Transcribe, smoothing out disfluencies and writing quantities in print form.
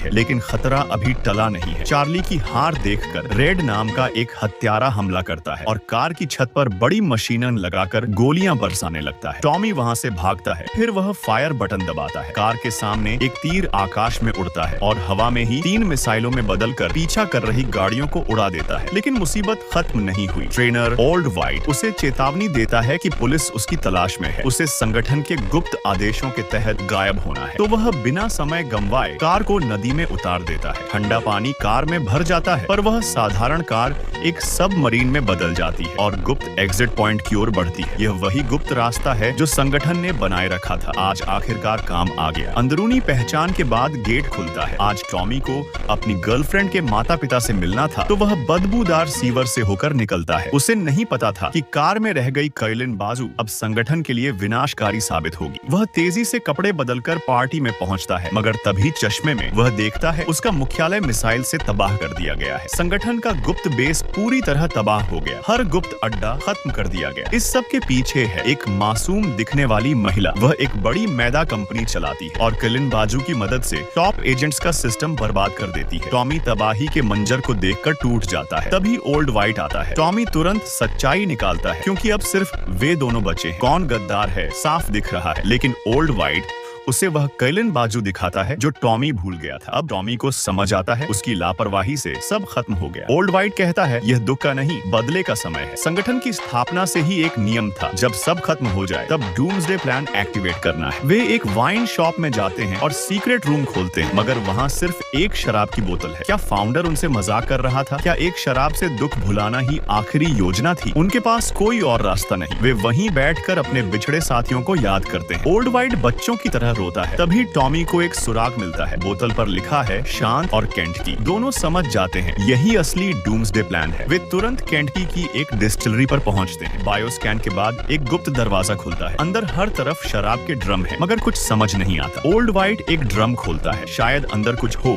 है, लेकिन खतरा अभी टला नहीं है। चार्ली की हार देखकर रेड नाम का एक हत्यारा हमला करता है और कार की छत पर बड़ी मशीनन लगाकर गोलियां बरसाने लगता है। टॉमी वहां से भागता है, फिर वह फायर बटन दबाता है। कार के सामने एक तीर आकाश में उड़ता है और हवा में ही 3 मिसाइलों में बदलकर पीछा कर रही गाड़ियों को उड़ा देता है। लेकिन मुसीबत खत्म नहीं हुई। ट्रेनर ओल्ड वाइट उसे चेतावनी देता है कि पुलिस उसकी तलाश में है, उसे संगठन के गुप्त आदेशों के तहत गायब होना है। तो वह बिना समय गंवाए कार को नदी में उतार देता है। ठंडा पानी कार में भर जाता है, पर वह साधारण कार एक सबमरीन में बदल जाती है और गुप्त एग्जिट पॉइंट की ओर बढ़ती है। यह वही गुप्त रास्ता है जो संगठन ने बनाए रखा था। आज आखिरकार काम आ गया। अंदरूनी पहचान के बाद गेट खुलता है। आज टॉमी को अपनी गर्लफ्रेंड के माता पिता से मिलना था, तो वह बदबूदार सीवर से होकर निकलता है। उसे नहीं पता था कि कार में रह गई कैलिन बाजू अब संगठन के लिए विनाशकारी साबित होगी। वह तेजी से कपड़े बदलकर पार्टी में पहुंचता है, मगर तभी चश्मे में वह देखता है उसका मुख्यालय मिसाइल से तबाह कर दिया गया है। संगठन का गुप्त बेस पूरी तरह तबाह हो गया। हर गुप्त अड्डा खत्म कर दिया गया। इस सब के पीछे है एक मासूम दिखने वाली महिला। वह एक बड़ी मैदा कंपनी चलाती है और कैलिन बाजू की मदद से टॉप एजेंट्स का सिस्टम बर्बाद कर देती है। टॉमी तबाही के मंजर को देखकर टूट जाता है। तभी ओल्ड वाइट आता है। टॉमी तुरंत सच्चाई निकालता है, क्योंकि अब सिर्फ वे दोनों बचे हैं। कौन गद्दार है साफ दिख रहा है, लेकिन ओल्ड वाइट उसे वह कैलिन बाजू दिखाता है जो टॉमी भूल गया था। अब टॉमी को समझ आता है उसकी लापरवाही से सब खत्म हो गया। ओल्ड वाइट कहता है यह दुख का नहीं, बदले का समय है। संगठन की स्थापना से ही एक नियम था, जब सब खत्म हो जाए तब डूम्सडे प्लान एक्टिवेट करना है। वे एक वाइन शॉप में जाते हैं और सीक्रेट रूम खोलते हैं, मगर वहाँ सिर्फ एक शराब की बोतल है। क्या फाउंडर उनसे मजाक कर रहा था? क्या एक शराब से दुख भुलाना ही आखिरी योजना थी? उनके पास कोई और रास्ता नहीं। वे वहीं बैठकर अपने बिछड़े साथियों को याद करते हैं। ओल्ड वाइट बच्चों की तरह रोता है। तभी टॉमी को एक सुराग मिलता है। बोतल पर लिखा है शांत और केंटकी। दोनों समझ जाते हैं यही असली डूम्सडे प्लान है। वे तुरंत केंटकी की एक डिस्टिलरी पर पहुंचते हैं। बायोस्कैन के बाद एक गुप्त दरवाजा खुलता है। अंदर हर तरफ शराब के ड्रम है, मगर कुछ समझ नहीं आता। ओल्ड वाइट एक ड्रम खोलता है, शायद अंदर कुछ हो।